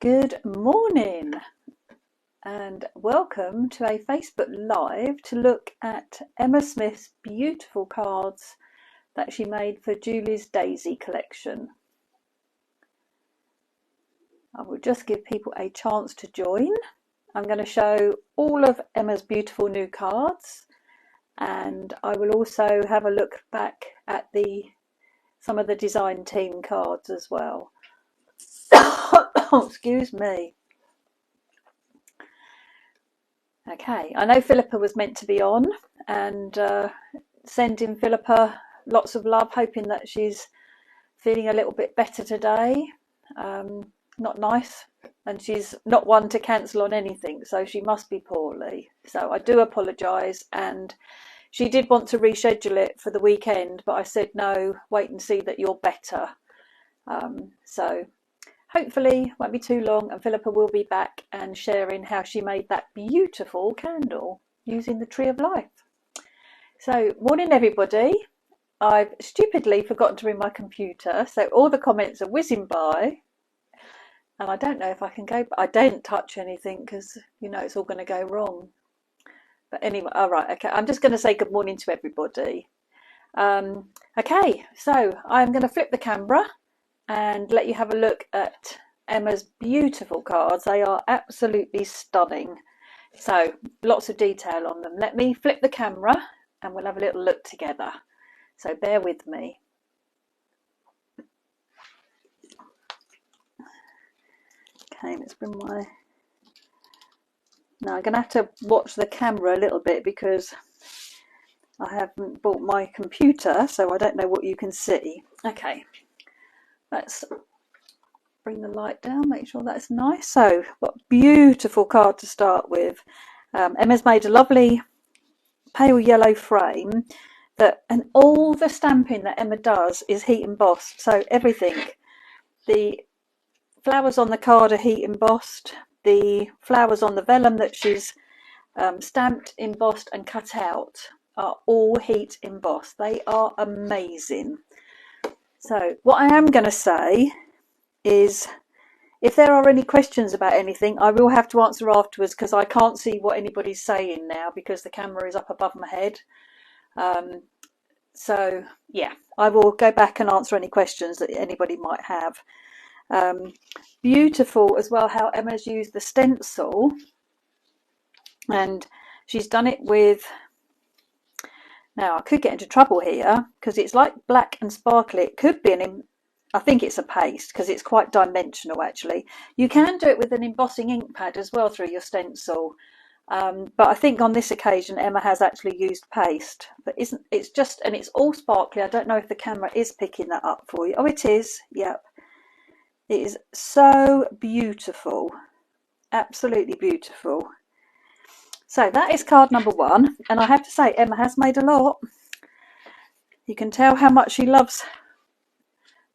Good morning and welcome to a Facebook Live to look at Emma Smith's beautiful cards that she made for Julie's Daisy collection. I will just give people a chance to join. I'm going to show all of Emma's beautiful new cards, and I will also have a look back at some of the design team cards as well. Excuse me. Okay, I know Philippa was meant to be on, and sending Philippa lots of love, hoping that she's feeling a little bit better today. Not nice, and she's not one to cancel on anything, so she must be poorly. So I do apologise, and she did want to reschedule it for the weekend, but I said no, wait and see that you're better. So hopefully won't be too long and Philippa will be back and sharing how she made that beautiful candle using the Tree of Life. So morning everybody. I've stupidly forgotten to bring my computer, so all the comments are whizzing by, and I don't know if I can go, but I don't touch anything because you know it's all going to go wrong. But anyway, all right, okay, I'm just going to say good morning to everybody. Okay, so I'm going to flip the camera and let you have a look at Emma's beautiful cards. They are absolutely stunning. So lots of detail on them. Let me flip the camera and we'll have a little look together. So bear with me. Okay, let's bring my... Now I'm going to have to watch the camera a little bit because I haven't bought my computer, so I don't know what you can see. Okay. Let's bring the light down, make sure that's nice. So, what a beautiful card to start with. Emma's made a lovely pale yellow frame, and all the stamping that Emma does is heat embossed. So everything, the flowers on the card are heat embossed, the flowers on the vellum that she's stamped, embossed and cut out are all heat embossed. They are amazing. So what I am going to say is, if there are any questions about anything, I will have to answer afterwards because I can't see what anybody's saying now because the camera is up above my head. So yeah, I will go back and answer any questions that anybody might have. Beautiful as well how Emma's used the stencil, and she's done it with... Now, I could get into trouble here because it's like black and sparkly. It could be I think it's a paste because it's quite dimensional actually. You can do it with an embossing ink pad as well through your stencil. But I think on this occasion Emma has actually used paste. But it's just, and it's all sparkly. I don't know if the camera is picking that up for you. Oh, it is. Yep. It is so beautiful. Absolutely beautiful. So that is card number one, and I have to say Emma has made a lot. You can tell how much she loves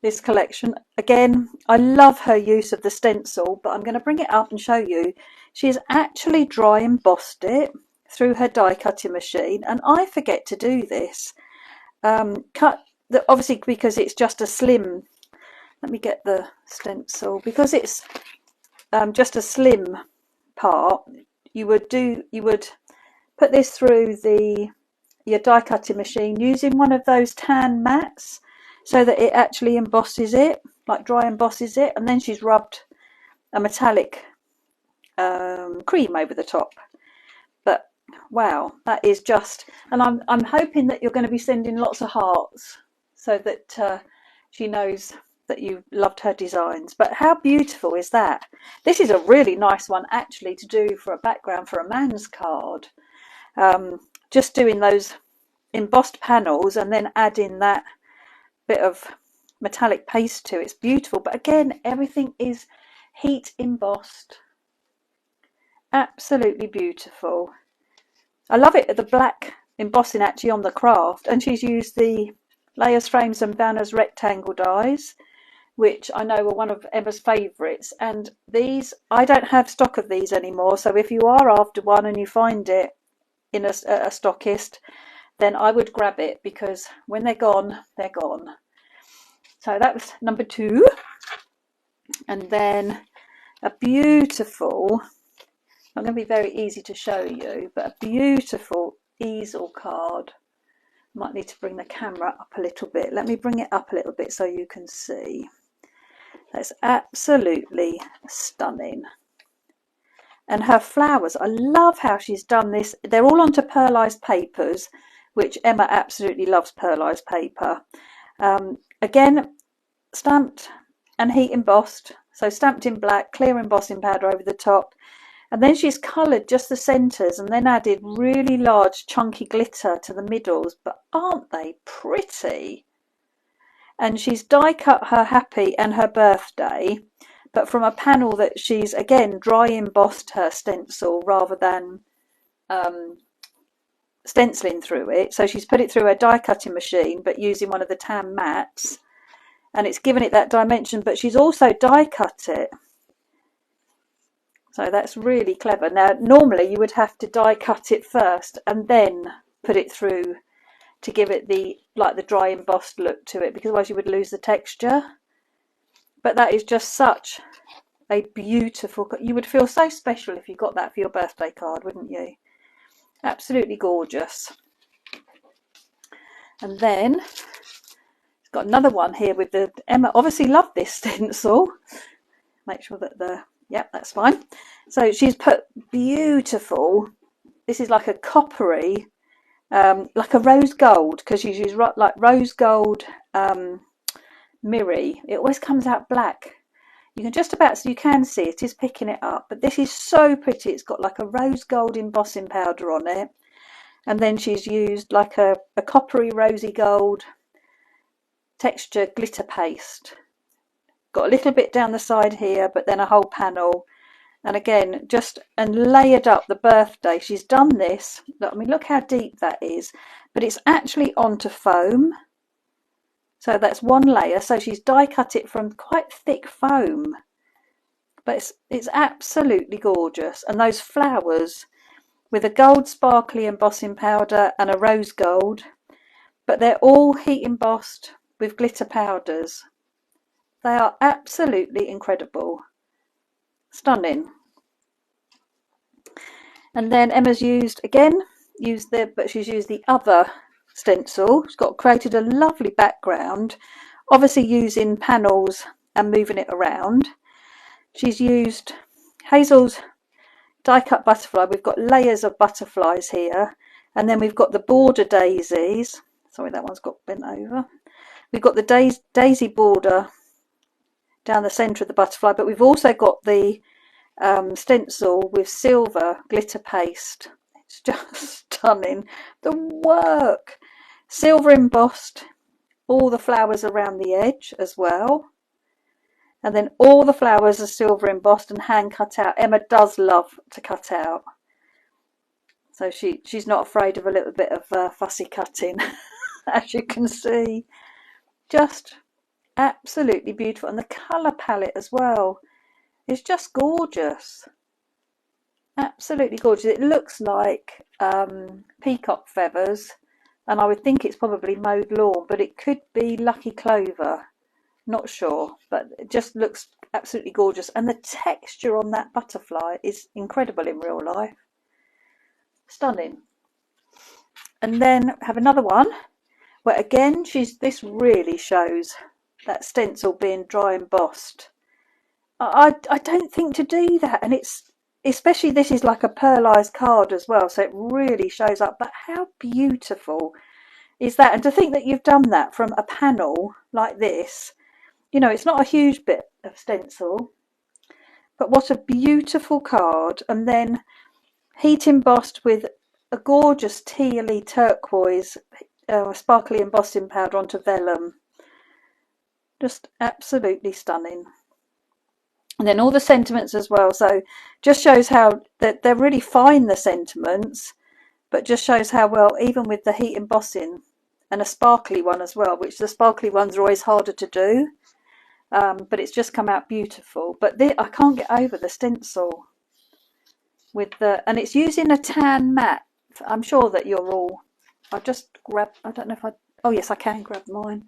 this collection. Again, I love her use of the stencil, but I'm going to bring it up and show you. She has actually dry embossed it through her die cutting machine, and I forget to do this. Obviously because it's just a slim... Let me get the stencil. Because it's just a slim part, you would put this through your die cutting machine using one of those tan mats so that it actually embosses it, like dry embosses it, and then she's rubbed a metallic cream over the top. But wow, that is just... And I'm hoping that you're going to be sending lots of hearts so that she knows that you loved her designs. But how beautiful is that? This is a really nice one actually to do for a background for a man's card. Just doing those embossed panels and then adding that bit of metallic paste to it. It's beautiful, but again everything is heat embossed. Absolutely beautiful. I love it, the black embossing actually on the craft, and she's used the layers, frames and banners rectangle dies, which I know were one of Emma's favourites, and these, I don't have stock of these anymore, so if you are after one and you find it in a stockist, then I would grab it, because when they're gone, they're gone. So that was number two. And then a beautiful, not going to be very easy to show you, but a beautiful easel card. Might need to bring the camera up a little bit. Let me bring it up a little bit so you can see. That's absolutely stunning. And her flowers, I love how she's done this. They're all onto pearlized papers, which Emma absolutely loves pearlized paper. Again, stamped and heat embossed. So stamped in black, clear embossing powder over the top. And then she's coloured just the centres and then added really large chunky glitter to the middles. But aren't they pretty? And she's die cut her happy and her birthday, but from a panel that she's again dry embossed her stencil rather than stenciling through it. So she's put it through her die cutting machine, but using one of the tan mats, and it's given it that dimension, but she's also die cut it. So that's really clever. Now normally you would have to die cut it first and then put it through to give it the dry embossed look to it, because otherwise you would lose the texture. But that is just such a beautiful, you would feel so special if you got that for your birthday card, wouldn't you? Absolutely gorgeous. And then it's got another one here with the, Emma obviously loved this stencil. Make sure that yep, that's fine. So she's put beautiful, this is like a coppery, like a rose gold, because she's used like rose gold mirri. It always comes out black. You can just about, so you can see it is picking it up, but this is so pretty. It's got like a rose gold embossing powder on it, and then she's used like a coppery rosy gold texture glitter paste. Got a little bit down the side here, but then a whole panel. And again, just and layered up the birthday. She's done this. I mean, look how deep that is. But it's actually onto foam. So that's one layer. So she's die cut it from quite thick foam. But it's absolutely gorgeous. And those flowers with a gold sparkly embossing powder and a rose gold. But they're all heat embossed with glitter powders. They are absolutely incredible. Stunning. And then Emma's but she's used the other stencil. She's created a lovely background, obviously using panels and moving it around. She's used Hazel's die cut butterfly. We've got layers of butterflies here, and then we've got the border daisies. Sorry, that one's got bent over. We've got the daisy border down the centre of the butterfly, but we've also got the stencil with silver glitter paste. It's just stunning. The work, silver embossed, all the flowers around the edge as well, and then all the flowers are silver embossed and hand cut out. Emma does love to cut out, so she's not afraid of a little bit of fussy cutting. As you can see, just absolutely beautiful. And the colour palette as well is just gorgeous. Absolutely gorgeous. It looks like peacock feathers, and I would think it's probably mowed lawn, but it could be lucky clover. Not sure, but it just looks absolutely gorgeous. And the texture on that butterfly is incredible in real life. Stunning. And then have another one where again this really shows that stencil being dry embossed. I don't think to do that, and it's especially this is like a pearlized card as well, so it really shows up. But how beautiful is that? And to think that you've done that from a panel like this, you know, it's not a huge bit of stencil, but what a beautiful card. And then heat embossed with a gorgeous tealy turquoise sparkly embossing powder onto vellum. Just absolutely stunning. And then all the sentiments as well, so just shows how that they're really fine, the sentiments, but just shows how well, even with the heat embossing and a sparkly one as well, which the sparkly ones are always harder to do, but it's just come out beautiful. But I can't get over the stencil with and it's using a tan mat. I'm sure that you're all, I'll just grab, I don't know if oh yes, I can grab mine.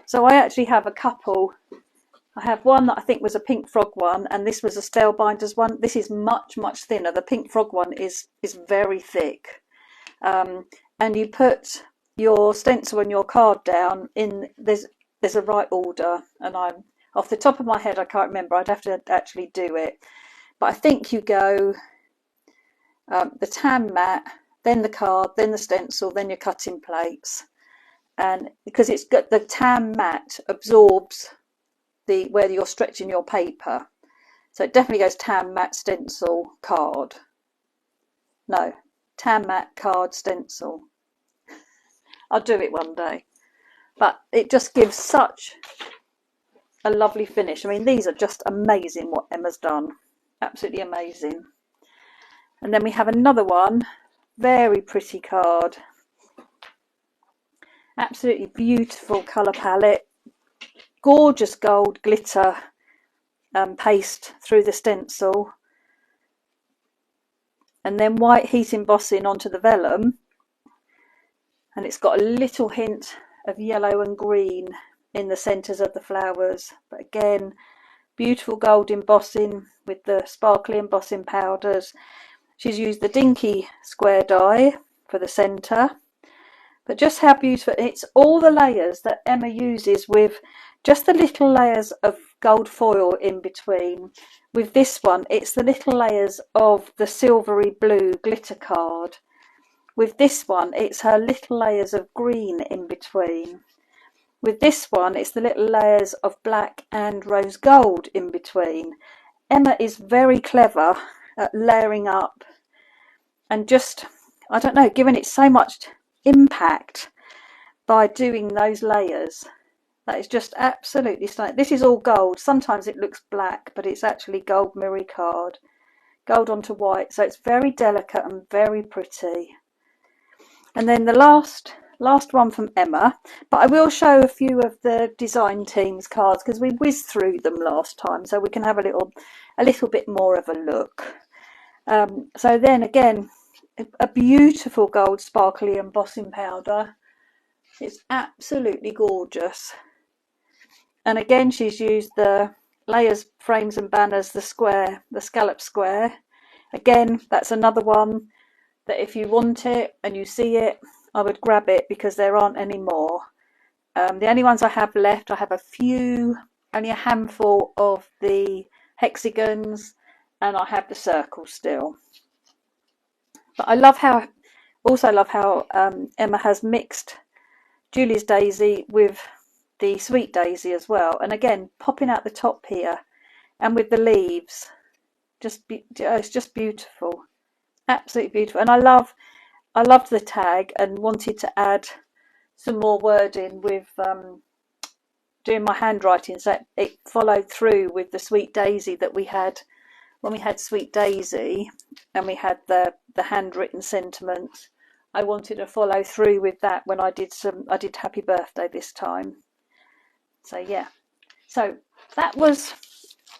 So I actually have a couple. I have one that I think was a pink frog one, and this was a Spellbinders one. This is much, much thinner. The pink frog one is very thick. And you put your stencil and your card down in, there's a right order, and I'm off the top of my head, I can't remember. I'd have to actually do it. But I think you go the tan mat, then the card, then the stencil, then your cutting plates. And because it's got the tan mat absorbs where you're stretching your paper, so it definitely goes tan mat, stencil, card. No, tan mat, card, stencil. I'll do it one day, but it just gives such a lovely finish. I mean, these are just amazing what Emma's done, absolutely amazing. And then we have another one, very pretty card, absolutely beautiful colour palette, gorgeous gold glitter paste through the stencil, and then white heat embossing onto the vellum, and it's got a little hint of yellow and green in the centres of the flowers, but again beautiful gold embossing with the sparkly embossing powders. She's used the dinky square die for the centre, but just how beautiful. It's all the layers that Emma uses with just the little layers of gold foil in between. With this one, it's the little layers of the silvery blue glitter card. With this one, it's her little layers of green in between. With this one, it's the little layers of black and rose gold in between. Emma is very clever at layering up and just, I don't know, giving it so much impact by doing those layers. That is just absolutely stunning. This is all gold. Sometimes it looks black, but it's actually gold mirror card. Gold onto white. So it's very delicate and very pretty. And then the last one from Emma, but I will show a few of the design team's cards because we whizzed through them last time, so we can have a little bit more of a look. So then again, a beautiful gold sparkly embossing powder. It's absolutely gorgeous. And again, she's used the layers, frames and banners, the scallop square. Again, that's another one that if you want it and you see it, I would grab it because there aren't any more. The only ones I have left, I have a few, only a handful of the hexagons, and I have the circles still. But I also love how Emma has mixed Julie's Daisy with the Sweet Daisy as well, and again popping out the top here and with the leaves, it's just beautiful, absolutely beautiful. And I loved the tag and wanted to add some more wording with doing my handwriting, so it followed through with the Sweet Daisy that we had when we had Sweet Daisy and we had the handwritten sentiments. I wanted to follow through with that when I did Happy Birthday this time. So yeah, so that was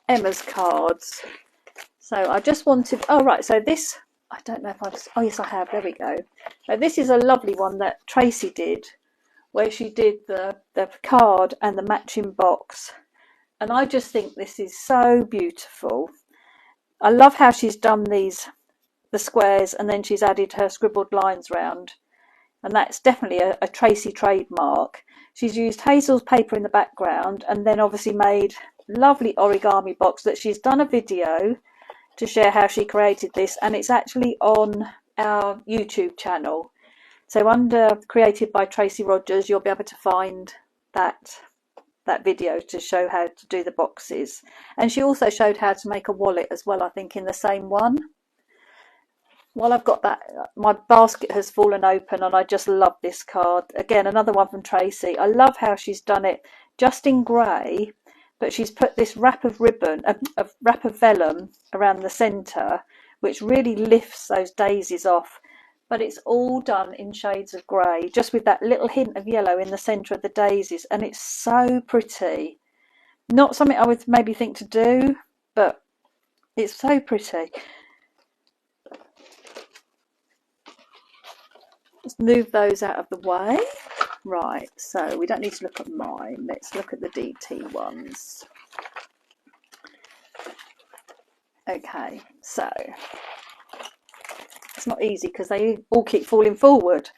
Emma's cards. So I just wanted, oh right, so this, I don't know if oh yes I have, there we go. So this is a lovely one that Tracey did, where she did the card and the matching box, and I just think this is so beautiful. I love how she's done the squares and then she's added her scribbled lines round, and that's definitely a Tracey trademark. She's used Hazel's paper in the background and then obviously made lovely origami box that she's done a video to share how she created this, and it's actually on our YouTube channel. So under Created by Tracey Rogers, you'll be able to find that video to show how to do the boxes. And she also showed how to make a wallet as well, I think, in the same one. While I've got that, my basket has fallen open and I just love this card. Again, another one from Tracey. I love how she's done it just in grey, but she's put this wrap of ribbon, a wrap of vellum around the centre, which really lifts those daisies off. But it's all done in shades of grey, just with that little hint of yellow in the centre of the daisies, and it's so pretty. Not something I would maybe think to do, but it's so pretty. Let's move those out of the way. Right, so we don't need to look at mine. Let's look at the DT ones. Okay, so it's not easy because they all keep falling forward.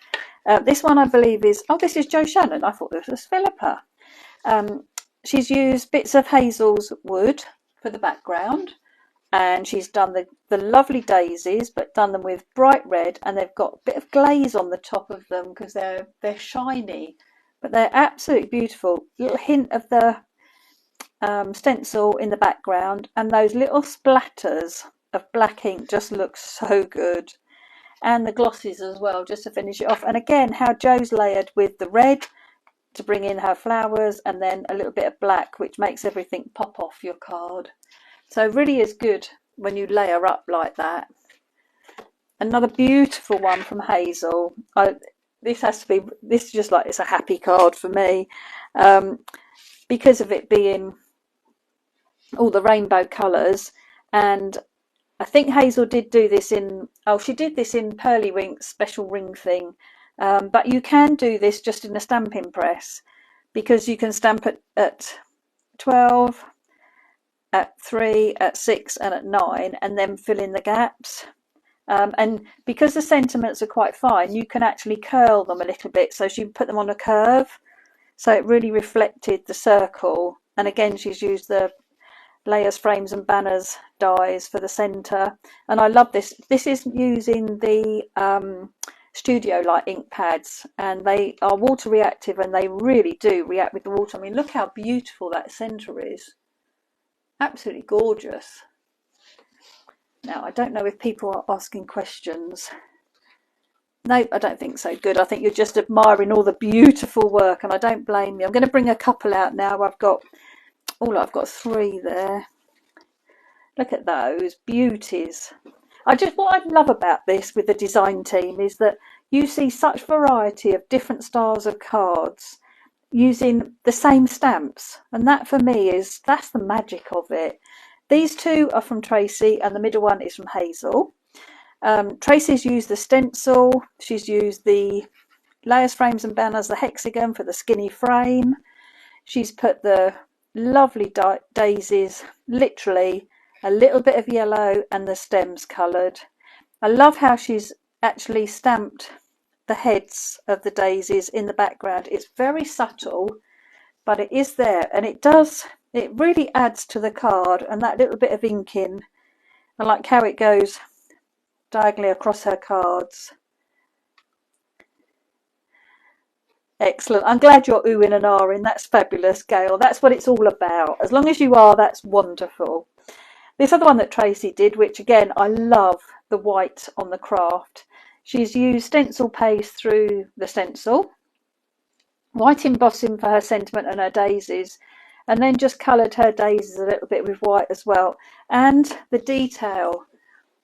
This one I believe is, oh, this is Jo Shannon. I thought this was Philippa. She's used bits of Hazel's wood for the background, and she's done the lovely daisies, but done them with bright red, and they've got a bit of glaze on the top of them because they're shiny, but they're absolutely beautiful. Little hint of the stencil in the background, and those little splatters of black ink just look so good. And the glosses as well, just to finish it off. And again, how Jo's layered with the red to bring in her flowers, and then a little bit of black, which makes everything pop off your card. So it really is good when you layer up like that. Another beautiful one from Hazel. This is just like, it's a happy card for me, because of it being all the rainbow colours. And I think Hazel did do this in, she did this in Pearly Wink's special ring thing. But you can do this just in a stamping press, because you can stamp it at 12, at 3, at 6 and at 9, and then fill in the gaps. And because the sentiments are quite fine, you can actually curl them a little bit, so she put them on a curve, so it really reflected the circle. And again, she's used the layers, frames and banners dies for the centre. And I love this. This is using the Studio Light ink pads, and they are water reactive, and they really do react with the water. I mean, look how beautiful that centre is. Absolutely gorgeous. Now, I don't know if people are asking questions. No, I don't think so. Good. I think you're just admiring all the beautiful work, and I don't blame you. I'm going to bring a couple out now. I've got 3 there. Look at those beauties. What I love about this with the design team is that you see such variety of different styles of cards using the same stamps, and that for me that's the magic of it. These 2 are from Tracey, and the middle one is from Hazel. Tracey's used the stencil. She's used the layers, frames and banners, the hexagon for the skinny frame. She's put the lovely daisies, literally a little bit of yellow, and the stems coloured. I love how she's actually stamped the heads of the daisies in the background. It's very subtle, but it is there, and it really adds to the card. And that little bit of inking, I like how it goes diagonally across her cards. Excellent. I'm glad you're oohing and ahhing. That's fabulous, Gail. That's what it's all about. As long as you are, that's wonderful. This other one that Tracey did, which again, I love the white on the craft. She's used stencil paste through the stencil, white embossing for her sentiment and her daisies, and then just coloured her daisies a little bit with white as well. And the detail,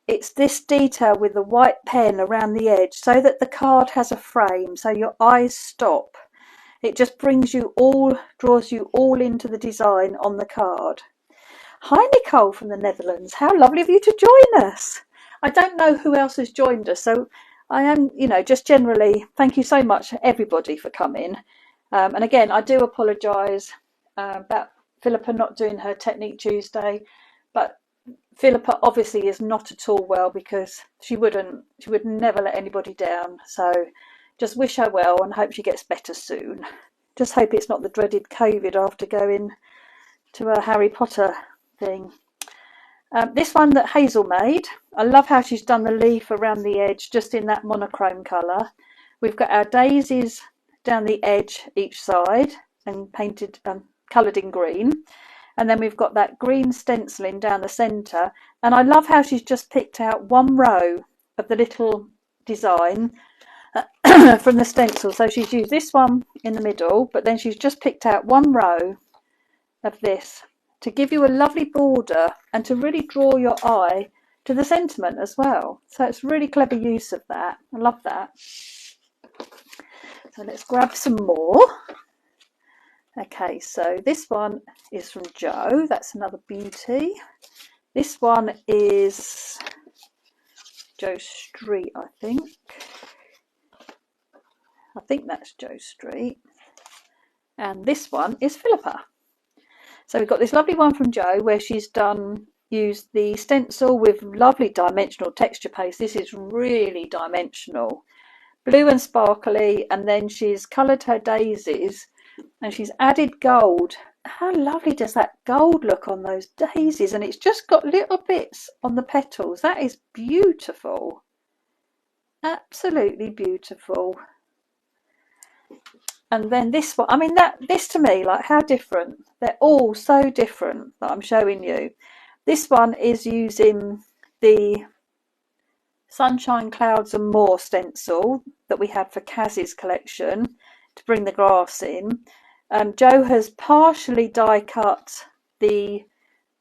it's this detail with the white pen around the edge, so that the card has a frame, so your eyes stop. It just draws you all into the design on the card. Hi Nicole from the Netherlands, how lovely of you to join us. I don't know who else has joined us, so I am, just generally, thank you so much everybody for coming. And again, I do apologise about Philippa not doing her Technique Tuesday, but Philippa obviously is not at all well, because she would never let anybody down. So just wish her well and hope she gets better soon. Just hope it's not the dreaded COVID after going to a Harry Potter thing. This one that Hazel made, I love how she's done the leaf around the edge just in that monochrome colour. We've got our daisies down the edge each side and painted, coloured in green. And then we've got that green stenciling down the centre. And I love how she's just picked out one row of the little design from the stencil. So she's used this one in the middle, but then she's just picked out one row of this to give you a lovely border and to really draw your eye to the sentiment as well. So it's really clever use of that. I love that. So let's grab some more. Okay, so this one is from Jo. That's another beauty. This one is Jo Street, I think. I think that's Joe Street. And this one is Philippa. So we've got this lovely one from Joe where she's used the stencil with lovely dimensional texture paste. This is really dimensional, blue and sparkly, and then she's coloured her daisies and she's added gold. How lovely does that gold look on those daisies? And it's just got little bits on the petals. That is beautiful. Absolutely beautiful. And then this one, I mean, this to me, like, how different. They're all so different that I'm showing you. This one is using the Sunshine, Clouds and More stencil that we had for Kaz's collection to bring the grass in. Joe has partially die cut the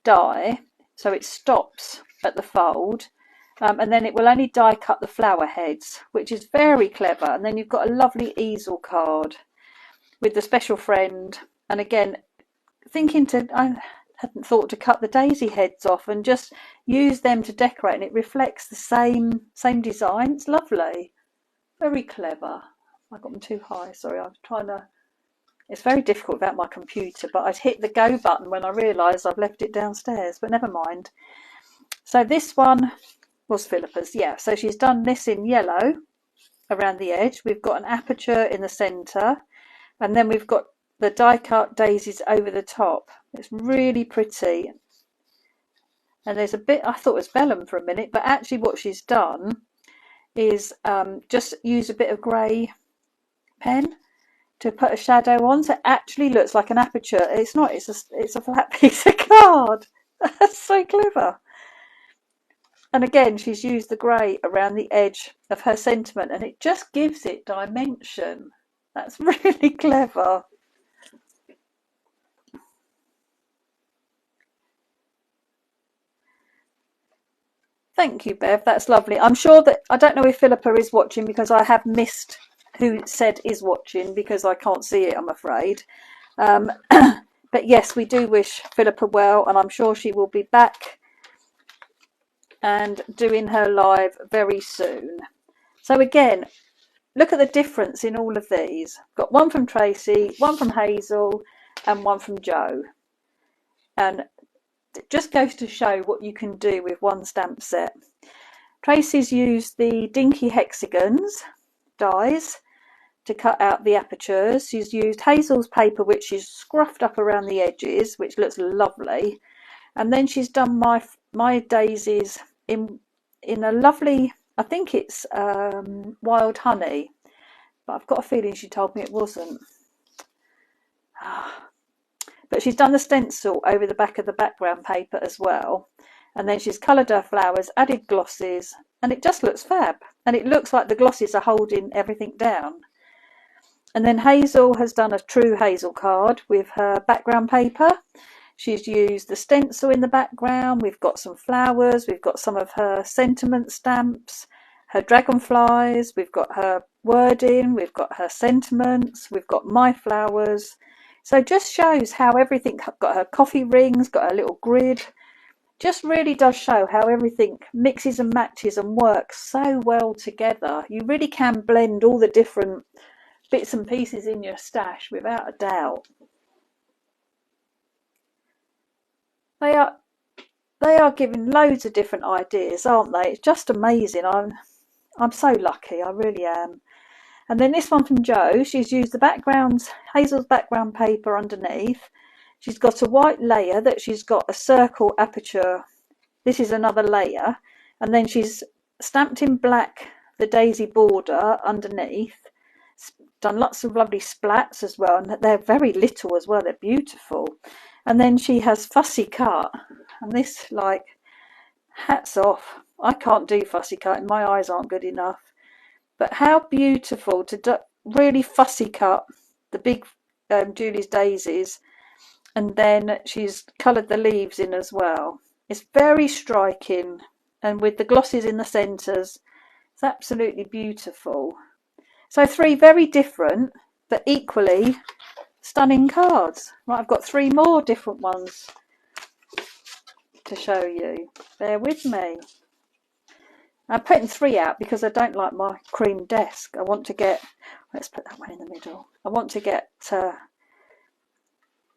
die so it stops at the fold, and then it will only die cut the flower heads, which is very clever. And then you've got a lovely easel card with the special friend, and again I hadn't thought to cut the daisy heads off and just use them to decorate, and it reflects the same design. It's lovely, very clever. I got them too high, sorry. I'm trying to, it's very difficult without my computer, but I'd hit the go button when I realised I've left it downstairs, but never mind. So this one was Philippa's, yeah. So she's done this in yellow around the edge. We've got an aperture in the centre, and then we've got the die cut daisies over the top. It's really pretty. And there's a bit, I thought it was vellum for a minute, but actually what she's done is just use a bit of grey pen to put a shadow on, so it actually looks like an aperture. It's not, it's a flat piece of card. That's so clever. And again, she's used the grey around the edge of her sentiment, and it just gives it dimension. That's really clever. Thank you, Bev. That's lovely. I'm sure that, I don't know if Philippa is watching, because I have missed who said is watching because I can't see it, I'm afraid. But yes, we do wish Philippa well, and I'm sure she will be back and doing her live very soon. So again, look at the difference in all of these. Got one from Tracey, one from Hazel, and one from Joe. And it just goes to show what you can do with one stamp set. Tracey's used the dinky hexagons dies to cut out the apertures. She's used Hazel's paper, which she's scruffed up around the edges, which looks lovely. And then she's done my daisies in a lovely, I think it's wild honey, but I've got a feeling she told me it wasn't. But she's done the stencil over the back of the background paper as well. And then she's coloured her flowers, added glosses, and it just looks fab. And it looks like the glosses are holding everything down. And then Hazel has done a true Hazel card with her background paper. She's used the stencil in the background. We've got some flowers. We've got some of her sentiment stamps, her dragonflies. We've got her wording. We've got her sentiments. We've got my flowers. So just shows how everything, got her coffee rings, got her little grid. Just really does show how everything mixes and matches and works so well together. You really can blend all the different bits and pieces in your stash without a doubt. They are giving loads of different ideas, aren't they? It's just amazing. I'm so lucky, I really am. And then this one from Joe, she's used the backgrounds, Hazel's background paper underneath. She's got a white layer that she's got a circle aperture. This is another layer. And then she's stamped in black the daisy border underneath. Done lots of lovely splats as well. And they're very little as well. They're beautiful. And then she has fussy cut. And this, like, hats off. I can't do fussy cutting. My eyes aren't good enough. But how beautiful to really fussy cut the big Julie's daisies, and then she's coloured the leaves in as well. It's very striking, and with the glosses in the centres, it's absolutely beautiful. So 3 very different but equally stunning cards. Right, I've got 3 more different ones to show you. Bear with me. I'm putting 3 out because I don't like my cream desk. I want to get, let's put that one in the middle. I want to get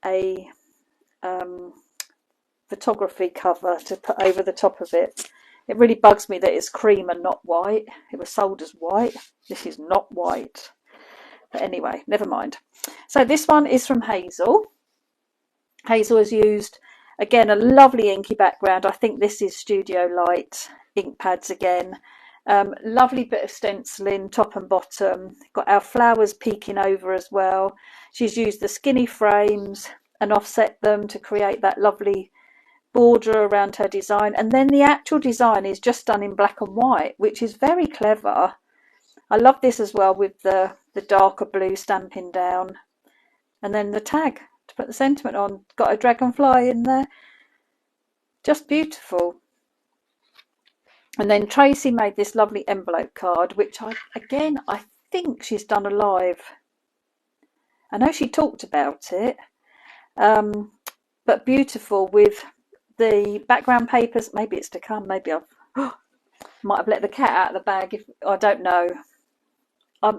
a photography cover to put over the top of it. It really bugs me that it's cream and not white. It was sold as white. This is not white. But anyway, never mind. So this one is from Hazel. Hazel has used, again, a lovely inky background. I think this is Studio Light ink pads again. Lovely bit of stenciling, top and bottom. Got our flowers peeking over as well. She's used the skinny frames and offset them to create that lovely border around her design. And then the actual design is just done in black and white, which is very clever. I love this as well with the darker blue stamping down. And then the tag to put the sentiment on. Got a dragonfly in there. Just beautiful. And then Tracey made this lovely envelope card, which I think she's done a live. I know she talked about it, but beautiful with the background papers. Maybe it's to come. Maybe I might have let the cat out of the bag. If I don't know.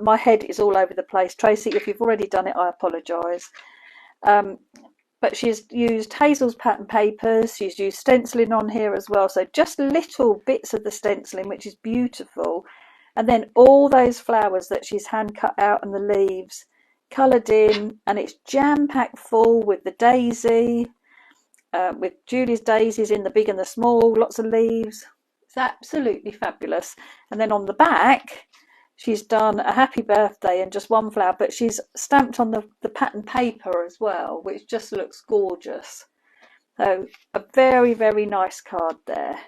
My head is all over the place. Tracey, if you've already done it, I apologise. But she's used Hazel's pattern papers. She's used stenciling on here as well. So just little bits of the stenciling, which is beautiful. And then all those flowers that she's hand cut out and the leaves coloured in. And it's jam-packed full with the daisy, with Julie's daisies in the big and the small, lots of leaves. It's absolutely fabulous. And then on the back, she's done a happy birthday and just one flower, but she's stamped on the pattern paper as well, which just looks gorgeous. So a very, very nice card there.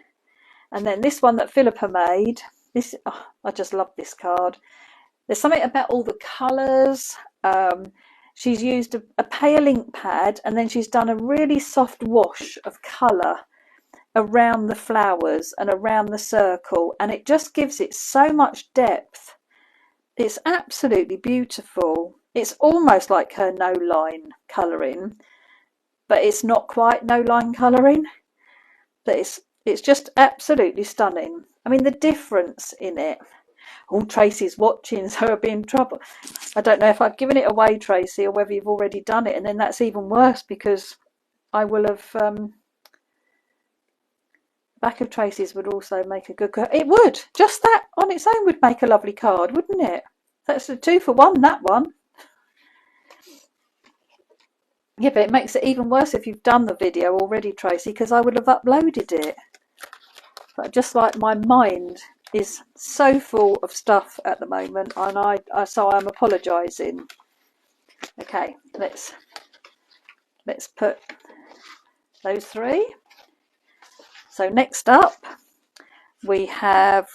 And then this one that Phillipa made, this, oh, I just love this card. There's something about all the colours. She's used a pale ink pad, and then she's done a really soft wash of colour around the flowers and around the circle, and it just gives it so much depth. It's absolutely beautiful. It's almost like her no line colouring, but it's not quite no line colouring. But it's just absolutely stunning. I mean, the difference in it. Oh, Tracey's watching, so I'll be in trouble. I don't know if I've given it away, Tracey, or whether you've already done it, and then that's even worse because I will have. Back of Tracey's would also make a good card. It would. Just that on its own would make a lovely card, wouldn't it? That's a 2 for 1, that one. Yeah, but it makes it even worse if you've done the video already, Tracey, because I would have uploaded it. But just like my mind is so full of stuff at the moment, and so I'm apologising. Okay, let's put those 3. So next up, we have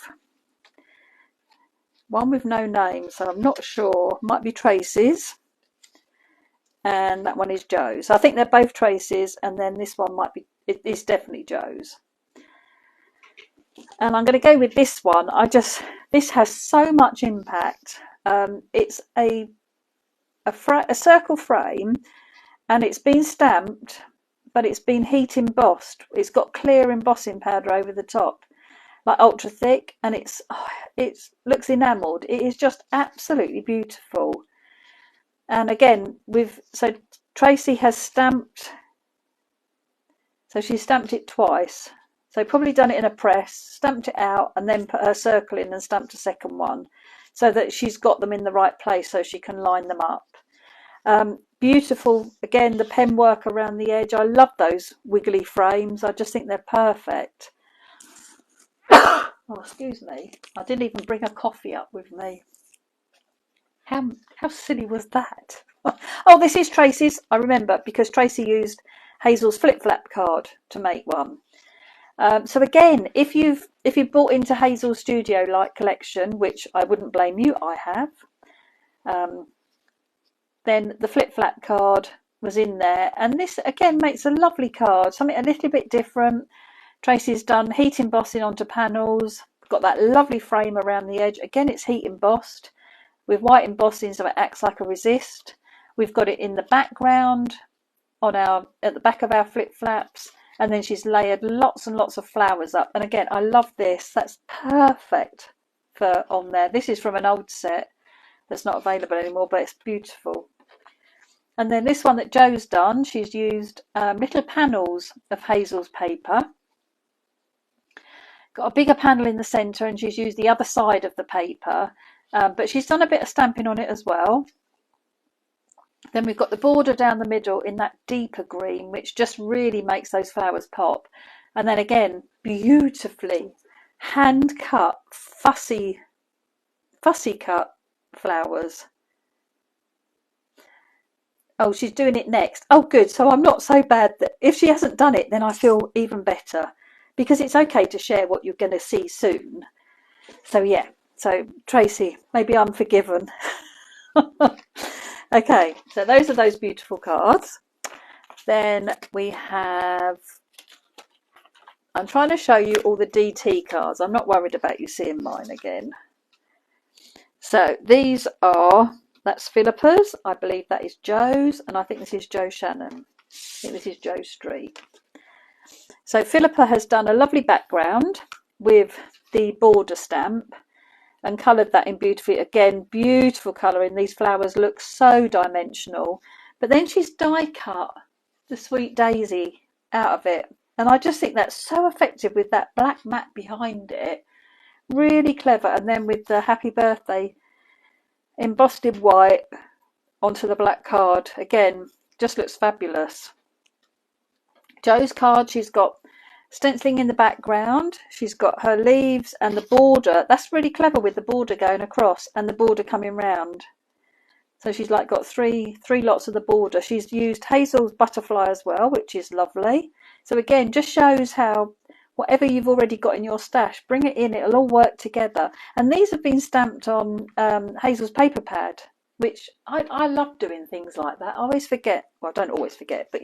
one with no name, so I'm not sure. Might be Tracey's, and that one is Joe's. I think they're both Tracey's, and then this one might be. It's definitely Joe's. And I'm going to go with this one. This has so much impact. It's a circle frame, and it's been stamped, but it's been heat embossed. It's got clear embossing powder over the top, like ultra thick, and it looks enamelled. It is just absolutely beautiful. And again, so Tracey has stamped, so she stamped it twice. So probably done it in a press, stamped it out, and then put her circle in and stamped a second one, so that she's got them in the right place so she can line them up. Beautiful, again, the pen work around the edge. I love those wiggly frames. I just think they're perfect. Oh, excuse me. I didn't even bring a coffee up with me. How silly was that? Oh, this is Tracey's. I remember because Tracey used Hazel's flip flap card to make one. So again, if you've bought into Hazel's Studio Light collection, which I wouldn't blame you, I have. Then the flip flap card was in there, and this again makes a lovely card, something a little bit different. Tracey's done heat embossing onto panels, got that lovely frame around the edge. Again, it's heat embossed with white embossing, so it acts like a resist. We've got it in the background at the back of our flip flaps, and then she's layered lots and lots of flowers up. And again, I love this. That's perfect for on there. This is from an old set that's not available anymore, but it's beautiful. And then this one that Jo's done, she's used little panels of Hazel's paper. Got a bigger panel in the centre, and she's used the other side of the paper, but she's done a bit of stamping on it as well. Then we've got the border down the middle in that deeper green, which just really makes those flowers pop. And then again, beautifully hand cut, fussy cut flowers. Oh, she's doing it next. Oh, good. So I'm not so bad that if she hasn't done it, then I feel even better, because it's okay to share what you're going to see soon. So yeah, so Tracy, maybe I'm forgiven. Okay, so those are those beautiful cards. Then we have, I'm trying to show you all the DT cards. I'm not worried about you seeing mine again. So these are, that's Phillipa's, I believe that is Jo's, and I think this is Jo Shannon. I think this is Jo Street. So Phillipa has done a lovely background with the border stamp and coloured that in beautifully. Again, beautiful colouring. These flowers look so dimensional. But then she's die cut the sweet daisy out of it. And I just think that's so effective with that black mat behind it. Really clever. And then with the happy birthday embossed in white onto the black card. Again, just looks fabulous. Jo's card, she's got stenciling in the background, she's got her leaves and the border. That's really clever with the border going across and the border coming round. So she's like got three lots of the border. She's used Hazel's butterfly as well, which is lovely. So again, just shows how whatever you've already got in your stash, bring it in, it'll all work together. And these have been stamped on Hazel's paper pad, which I love doing things like that. I always forget, well, I don't always forget, but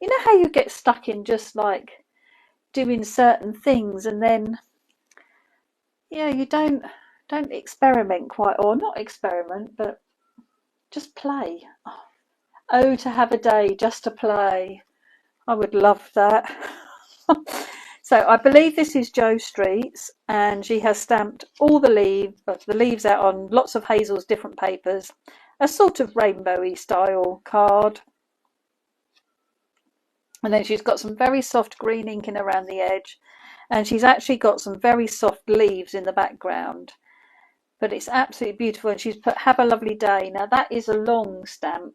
you know how you get stuck in just like doing certain things, and then yeah, you don't experiment quite, or not experiment, but just play. Oh, to have a day just to play. I would love that. So I believe this is Jo Street's, and she has stamped all the leaves out on lots of Hazel's different papers, a sort of rainbowy style card. And then she's got some very soft green inking around the edge, and she's actually got some very soft leaves in the background. But it's absolutely beautiful, and she's put "Have a lovely day." Now that is a long stamp,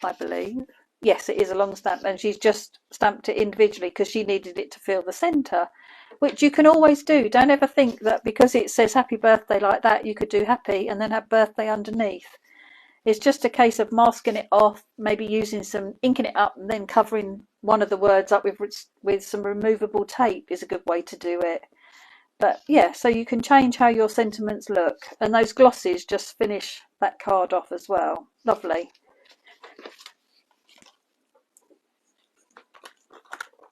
I believe. Yes, it is a long stamp, and she's just stamped it individually because she needed it to fill the centre, which you can always do. Don't ever think that because it says happy birthday like that, you could do happy and then have birthday underneath. It's just a case of masking it off, maybe using some, inking it up and then covering one of the words up with some removable tape is a good way to do it. But yeah, so you can change how your sentiments look, and those glosses just finish that card off as well. Lovely.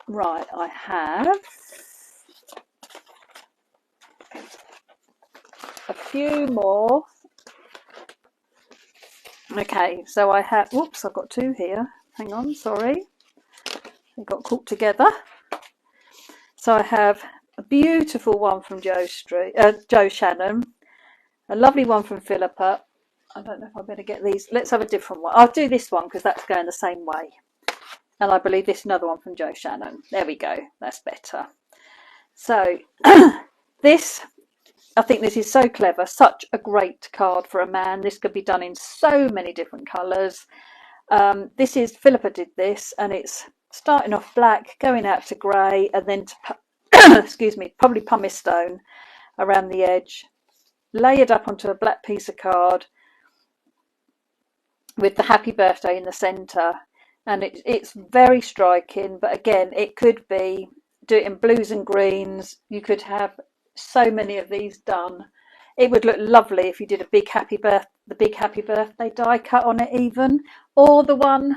Right, I have a few more. Okay, so I have, whoops, I've got two here. Hang on, sorry. They got caught together. So I have a beautiful one from Jo Shannon, a lovely one from Phillipa. I don't know if I better get these. Let's have a different one. I'll do this one because that's going the same way. And I believe this is another one from Jo Shannon. There we go. That's better. So this, I think this is so clever. Such a great card for a man. This could be done in so many different colours. This is, Phillipa did this, and it's starting off black, going out to grey, and then to, excuse me, probably pumice stone around the edge, layered up onto a black piece of card with the happy birthday in the centre. And it's very striking, but again, it could be, do it in blues and greens. You could have so many of these done. It would look lovely if you did a big happy birthday die cut on it even, or the one,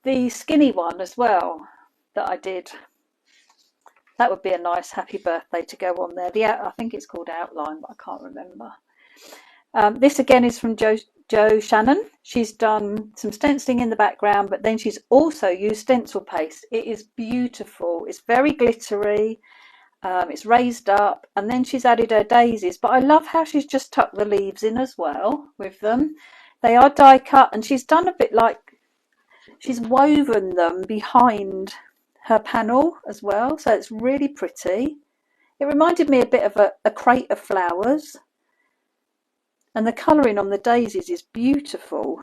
the skinny one as well that I did. That would be a nice happy birthday to go on there. I think it's called Outline, but I can't remember. This again is from Jo Jo Shannon. She's done some stenciling in the background, but then she's also used stencil paste. It is beautiful. It's very glittery. It's raised up, and then she's added her daisies. But I love how she's just tucked the leaves in as well with them. They are die cut, and she's done a bit like she's woven them behind her panel as well. So it's really pretty. It reminded me a bit of a crate of flowers. And the colouring on the daisies is beautiful,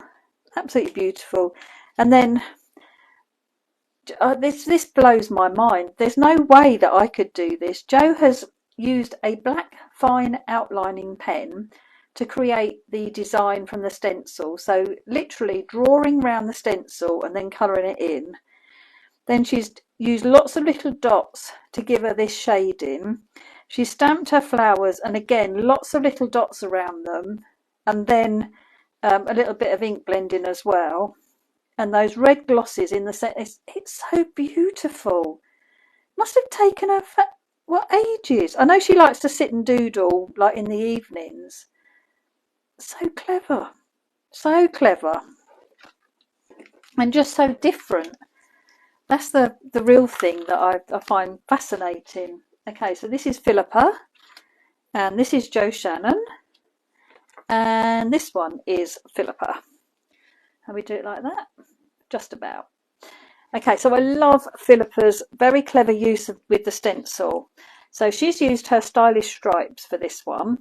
absolutely beautiful. And then this blows my mind. There's no way that I could do this. Jo has used a black fine outlining pen to create the design from the stencil. So literally drawing around the stencil and then colouring it in. Then she's used lots of little dots to give her this shading. She stamped her flowers, and again lots of little dots around them, and then a little bit of ink blending as well, and those red glosses in the set. It's so beautiful. Must have taken her ages. I know she likes to sit and doodle like in the evenings. So clever, and just so different. That's the real thing that I find fascinating. Okay, so this is Phillipa, and this is Jo Shannon, and this one is Phillipa. And we do it like that, just about. Okay, so I love Philippa's very clever use with the stencil. So she's used her stylish stripes for this one,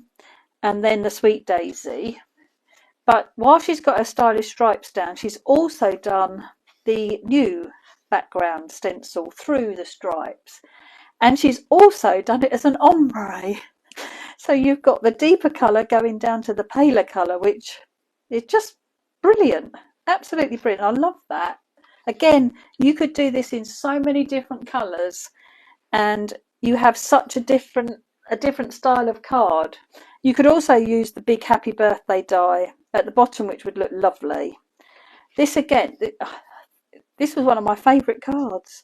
and then the sweet daisy. But while she's got her stylish stripes down, she's also done the new background stencil through the stripes, and she's also done it as an ombre. So you've got the deeper colour going down to the paler colour, which is just brilliant, absolutely brilliant. I love that. Again, you could do this in so many different colours, and you have such a different style of card. You could also use the big happy birthday die at the bottom, which would look lovely. This again, this was one of my favourite cards.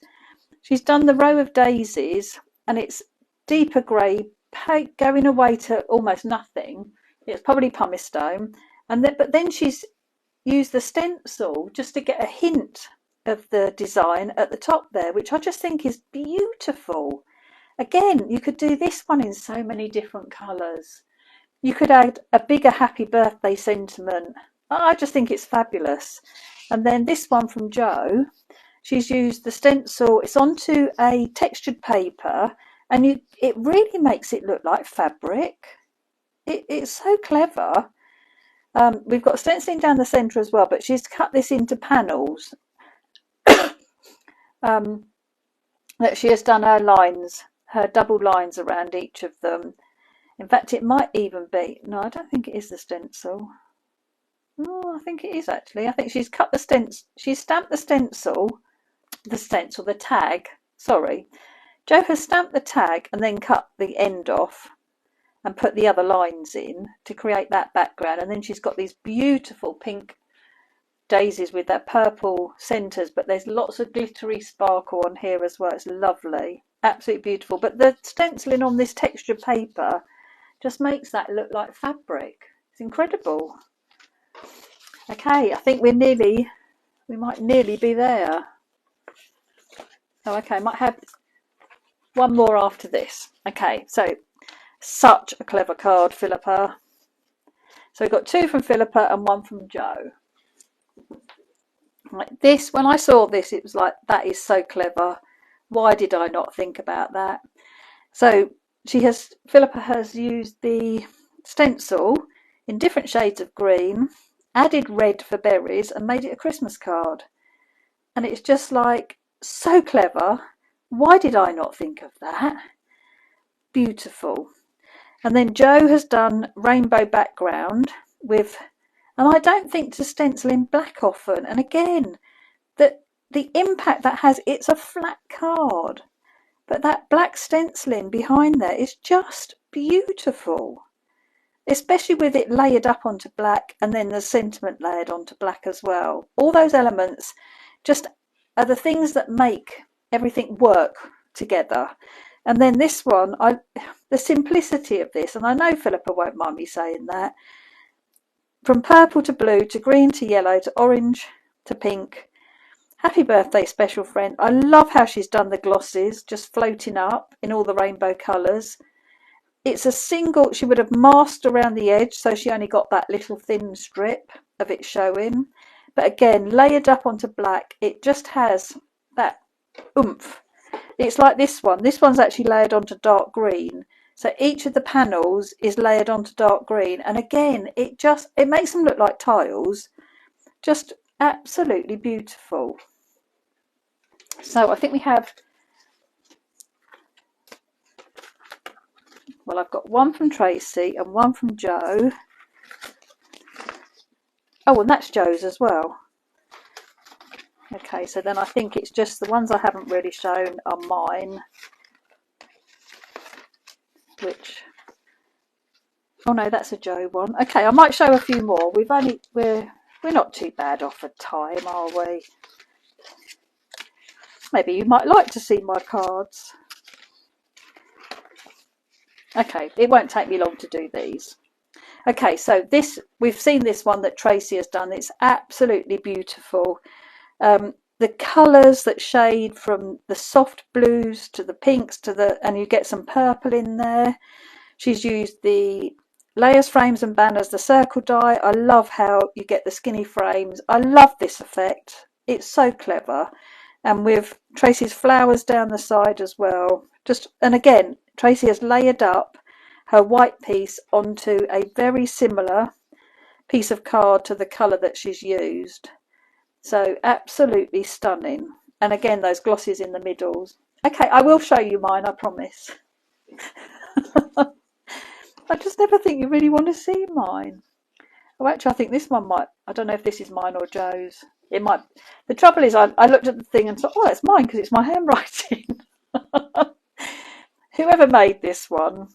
She's done the row of daisies, and it's deeper grey, going away to almost nothing. It's probably pumice stone, but then she's used the stencil just to get a hint of the design at the top there, which I just think is beautiful. Again, you could do this one in so many different colours. You could add a bigger happy birthday sentiment. I just think it's fabulous. And then this one from Jo, she's used the stencil. It's onto a textured paper, and it really makes it look like fabric. It's so clever. We've got stenciling down the centre as well, but she's cut this into panels. That she has done her lines, her double lines around each of them. In fact, it might even be, no, I don't think it is the stencil. Oh, I think it is actually. I think she's cut the stencil, she's stamped the tag, sorry. Jo has stamped the tag and then cut the end off and put the other lines in to create that background. And then she's got these beautiful pink daisies with their purple centres, but there's lots of glittery sparkle on here as well. It's lovely, absolutely beautiful. But the stenciling on this textured paper just makes that look like fabric. It's incredible. Okay, I think we might nearly be there. Oh, okay, I might have one more after this. Okay, so such a clever card, Phillipa. So we've got two from Phillipa and one from Jo. Like this, when I saw this, it was like, that is so clever. Why did I not think about that? So Phillipa has used the stencil in different shades of green, added red for berries, and made it a Christmas card. And it's just like so clever. Why did I not think of that? Beautiful. And then Jo has done rainbow background with, and I don't think to stencil in black often. And again, the impact that has, it's a flat card, but that black stenciling behind there is just beautiful, especially with it layered up onto black and then the sentiment layered onto black as well. All those elements just are the things that make everything work together. And then this one, the simplicity of this, and I know Phillipa won't mind me saying that, from purple to blue to green to yellow to orange to pink. Happy birthday, special friend. I love how she's done the glosses, just floating up in all the rainbow colours. It's a single, she would have masked around the edge, so she only got that little thin strip of it showing. But again, layered up onto black, it just has that oomph. It's like this one. This one's actually layered onto dark green. So each of the panels is layered onto dark green. And again, it makes them look like tiles. Just absolutely beautiful. So I think we have, well, I've got one from Tracy and one from Jo. Oh, and that's Jo's as well. Okay, so then I think it's just the ones I haven't really shown are mine. Which, oh no, that's a Jo one. Okay, I might show a few more. We're not too bad off for time, are we? Maybe you might like to see my cards. Okay, it won't take me long to do these. Okay, so this, we've seen this one that Tracy has done. It's absolutely beautiful. The colours that shade from the soft blues to the pinks and you get some purple in there. She's used the layers, frames and banners, the circle die. I love how you get the skinny frames. I love this effect. It's so clever. And with Tracy's flowers down the side as well. And again, Tracy has layered up her white piece onto a very similar piece of card to the colour that she's used. So absolutely stunning. And again, those glosses in the middles. Okay, I will show you mine, I promise. I just never think you really want to see mine. Oh, actually, I think this one might. I don't know if this is mine or Jo's. It might. The trouble is, I looked at the thing and thought, oh, it's mine because it's my handwriting. Whoever made this one,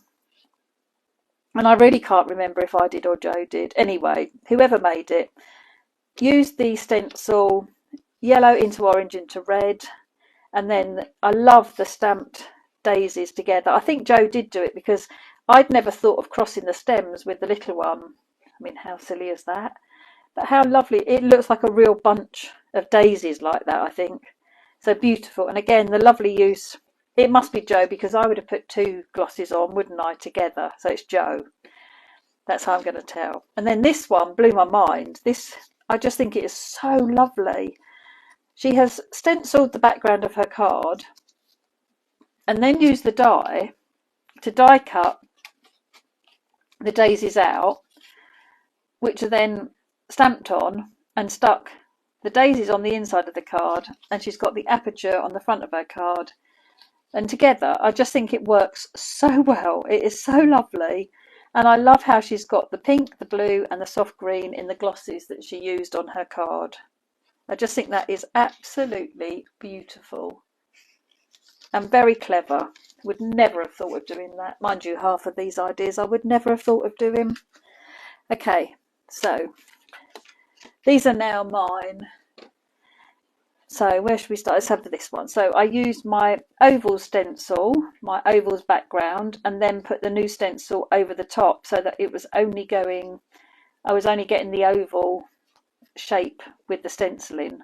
and I really can't remember if I did or Jo did. Anyway, whoever made it, used the stencil yellow into orange into red, and then I love the stamped daisies together. I think Jo did do it because I'd never thought of crossing the stems with the little one. I mean, how silly is that? But how lovely. It looks like a real bunch of daisies like that, I think. So beautiful. And again, the lovely use. It must be Jo because I would have put two glosses on, wouldn't I, together? So it's Jo. That's how I'm going to tell. And then this one blew my mind. This, I just think it is so lovely. She has stenciled the background of her card and then used the die to die cut the daisies out, which are then stamped on and stuck the daisies on the inside of the card, and she's got the aperture on the front of her card. And together, I just think it works so well. It is so lovely. And I love how she's got the pink, the blue and the soft green in the glosses that she used on her card. I just think that is absolutely beautiful and very clever. Would never have thought of doing that. Mind you, half of these ideas I would never have thought of doing. Okay, so these are now mine. So where should we start? Let's have this one. So I used my oval stencil, my ovals background, and then put the new stencil over the top so that it was only going, I was only getting the oval shape with the stenciling.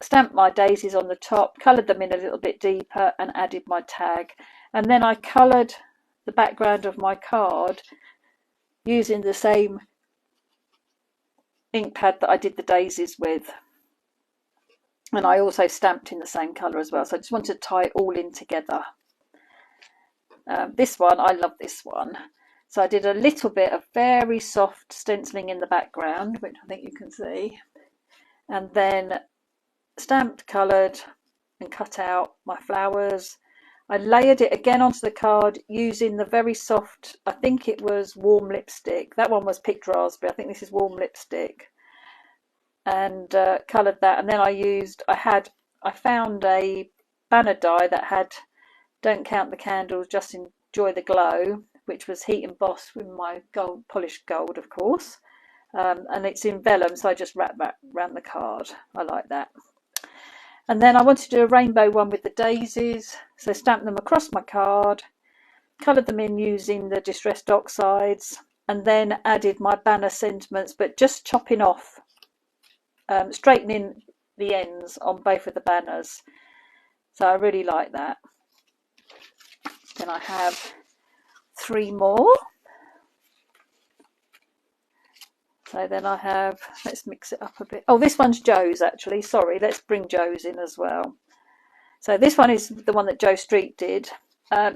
Stamped my daisies on the top, coloured them in a little bit deeper and added my tag. And then I coloured the background of my card using the same ink pad that I did the daisies with. And I also stamped in the same colour as well. So I just wanted to tie it all in together. This one, I love this one. So I did a little bit of very soft stenciling in the background, which I think you can see. And then stamped, coloured and cut out my flowers. I layered it again onto the card using the very soft, I think it was warm lipstick. That one was picked raspberry. I think this is warm lipstick. And coloured that, and then I found a banner die that had "Don't count the candles, just enjoy the glow," which was heat embossed with my gold, polished gold, of course, and it's in vellum, so I just wrapped that around the card. I like that. And then I wanted to do a rainbow one with the daisies, so stamped them across my card, coloured them in using the distressed oxides, and then added my banner sentiments, but just chopping off, straightening the ends on both of the banners. So I really like that. Then I have 3 more. So then I have, let's mix it up a bit. Oh, this one's Joe's actually. Sorry, let's bring Joe's in as well. So this one is the one that Joe Street did.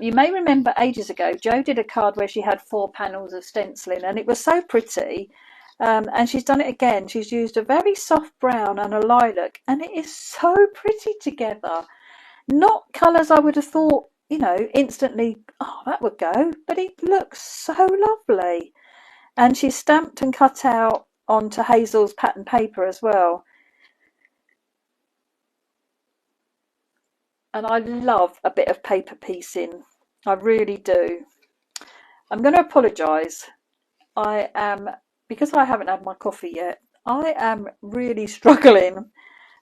You may remember ages ago, Joe did a card where she had 4 panels of stenciling, and it was so pretty. And she's done it again. She's used a very soft brown and a lilac, and it is so pretty together. Not colours I would have thought, you know, instantly, oh, that would go, but it looks so lovely. And she's stamped and cut out onto Hazel's pattern paper as well. And I love a bit of paper piecing. I really do. I'm going to apologise. Because I haven't had my coffee yet, I am really struggling.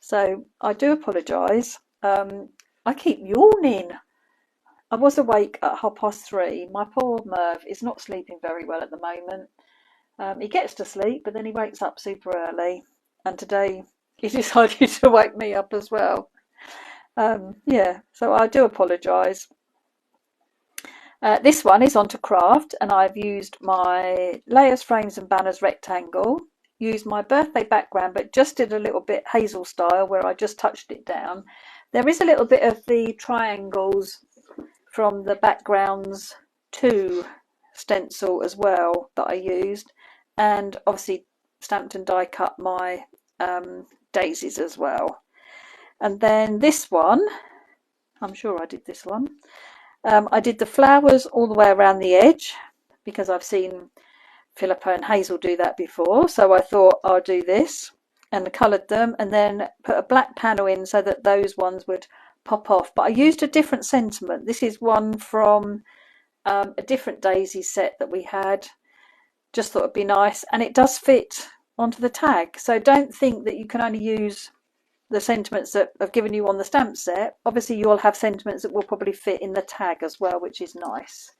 So I do apologise. I keep yawning. I was awake at 3:30. My poor Merv is not sleeping very well at the moment. He gets to sleep, but then he wakes up super early. And today he decided to wake me up as well. Yeah, so I do apologise. This one is onto craft, and I've used my layers, frames and banners rectangle, used my birthday background, but just did a little bit Hazel style where I just touched it down. There is a little bit of the triangles from the backgrounds to stencil as well that I used, and obviously stamped and die cut my daisies as well. And then this one, I'm sure I did this one. I did the flowers all the way around the edge because I've seen Phillipa and Hazel do that before. So I thought I'll do this and coloured them and then put a black panel in so that those ones would pop off. But I used a different sentiment. This is one from a different daisy set that we had. Just thought it'd be nice, and it does fit onto the tag. So don't think that you can only use the sentiments that I've given you on the stamp set. Obviously you'll have sentiments that will probably fit in the tag as well, which is nice.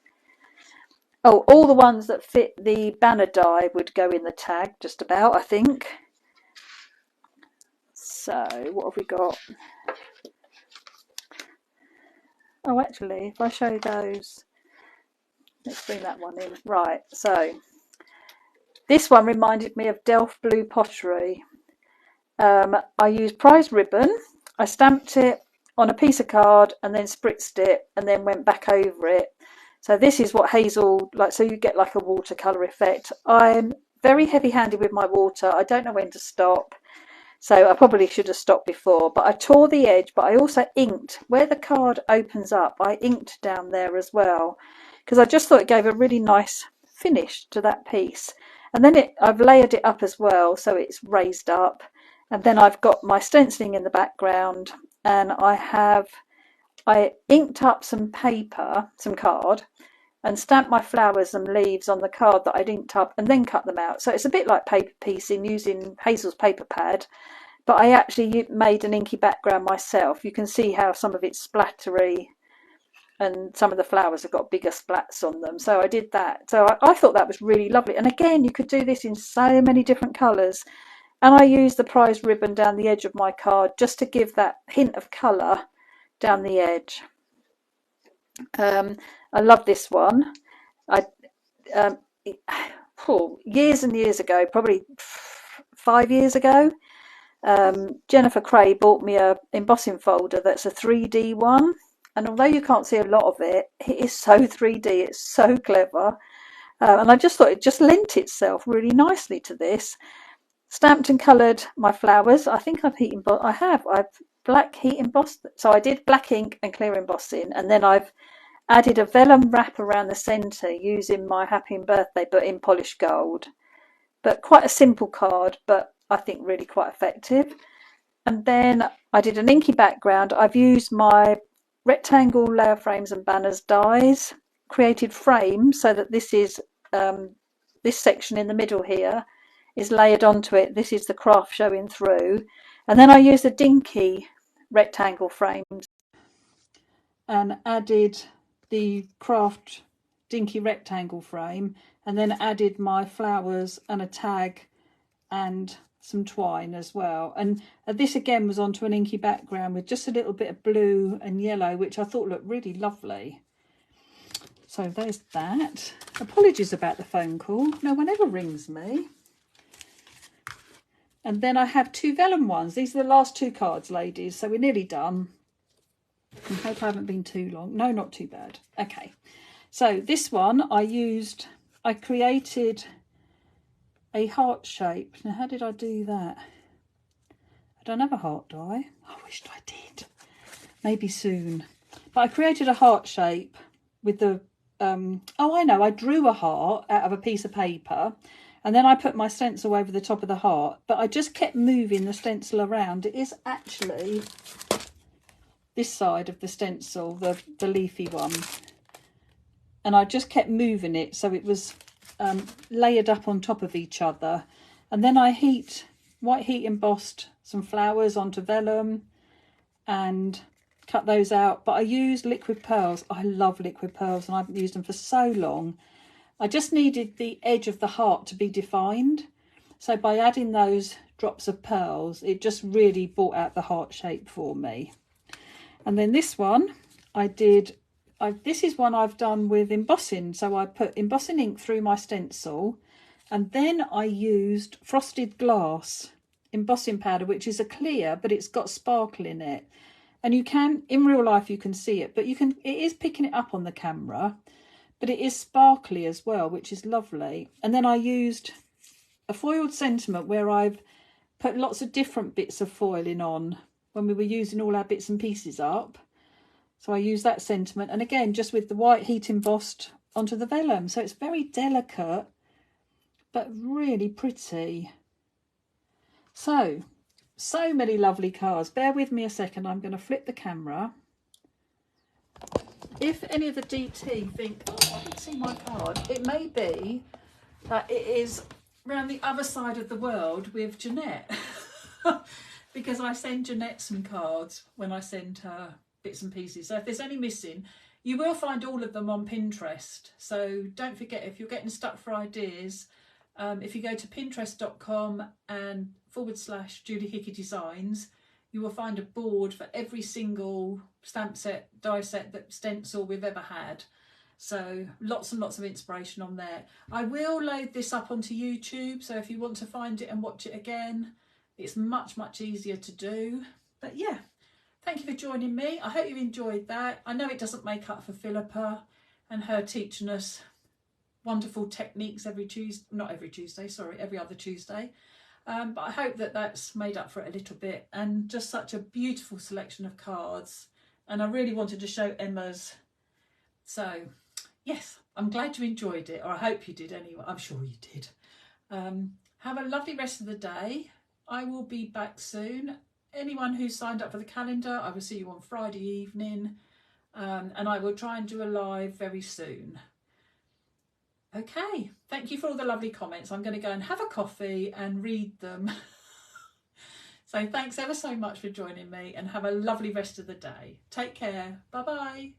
Oh, all the ones that fit the banner die would go in the tag, just about, I think. So what have we got? Oh, actually, if I show those, let's bring that one in. Right, so this one reminded me of Delft Blue Pottery. I used prize ribbon. I stamped it on a piece of card and then spritzed it and then went back over it. So this is what Hazel, like, so you get like a watercolour effect. I'm very heavy-handed with my water. I don't know when to stop. So I probably should have stopped before, but I tore the edge, but I also inked. Where the card opens up, I inked down there as well, because I just thought it gave a really nice finish to that piece. And then I've layered it up as well, so it's raised up. And then I've got my stenciling in the background, and I inked up some paper, some card, and stamped my flowers and leaves on the card that I'd inked up and then cut them out. So it's a bit like paper piecing using Hazel's paper pad, but I actually made an inky background myself. You can see how some of it's splattery and some of the flowers have got bigger splats on them. So I did that. So I thought that was really lovely. And again, you could do this in so many different colours. And I used the prize ribbon down the edge of my card just to give that hint of colour down the edge. I love this one. Years and years ago, probably 5 years ago, Jennifer Cray bought me a embossing folder that's a 3D one. And although you can't see a lot of it, it is so 3D, it's so clever. And I just thought it just lent itself really nicely to this. Stamped and coloured my flowers. I think I've I've black heat embossed. So I did black ink and clear embossing, and then I've added a vellum wrap around the centre using my Happy Birthday, but in polished gold. But quite a simple card, but I think really quite effective. And then I did an inky background. I've used my rectangle layer frames and banners dies, created frames so that this is this section in the middle here is layered onto it. This is the craft showing through. And then I used the dinky rectangle frames and added the craft dinky rectangle frame, and then added my flowers and a tag and some twine as well. And this again was onto an inky background with just a little bit of blue and yellow, which I thought looked really lovely. So there's that. Apologies about the phone call. No one ever rings me. And then I have 2 vellum ones. These are the last 2 cards, ladies. So we're nearly done. I hope I haven't been too long. No, not too bad. Okay. So this one I created a heart shape. Now, how did I do that? I don't have a heart, do I? I wished I did. Maybe soon. But I created a heart shape with the... oh, I know. I drew a heart out of a piece of paper. And then I put my stencil over the top of the heart. But I just kept moving the stencil around. It is actually this side of the stencil, the leafy one. And I just kept moving it so it was layered up on top of each other. And then I white heat embossed some flowers onto vellum and cut those out. But I used liquid pearls. I love liquid pearls and I haven't used them for so long. I just needed the edge of the heart to be defined. So by adding those drops of pearls, it just really brought out the heart shape for me. And then this one this is one I've done with embossing. So I put embossing ink through my stencil, and then I used frosted glass embossing powder, which is a clear, but it's got sparkle in it. And you can, in real life, you can see it, but it is picking it up on the camera, but it is sparkly as well, which is lovely. And then I used a foiled sentiment where I've put lots of different bits of foiling on when we were using all our bits and pieces up. So I use that sentiment, and again, just with the white heat embossed onto the vellum. So it's very delicate, but really pretty. So many lovely cards. Bear with me a second. I'm going to flip the camera. If any of the DT think, oh, I didn't see my card, it may be that it is around the other side of the world with Jeanette. Because I send Jeanette some cards when I send her bits and pieces. So if there's any missing, you will find all of them on Pinterest. So don't forget, if you're getting stuck for ideas, if you go to pinterest.com and /Julie Hickey Designs, you will find a board for every single stamp set, die set, stencil we've ever had. So lots and lots of inspiration on there. I will load this up onto YouTube, so if you want to find it and watch it again, it's much, much easier to do. But yeah, thank you for joining me. I hope you enjoyed that. I know it doesn't make up for Phillipa and her teaching us wonderful techniques every other Tuesday. But I hope that that's made up for it a little bit, and just such a beautiful selection of cards. And I really wanted to show Emma's. So yes, I'm glad you enjoyed it, or I hope you did anyway. I'm sure you did. Have a lovely rest of the day. I will be back soon. Anyone who's signed up for the calendar, I will see you on Friday evening, and I will try and do a live very soon. Okay, thank you for all the lovely comments. I'm going to go and have a coffee and read them. So thanks ever so much for joining me, and have a lovely rest of the day. Take care. Bye-bye.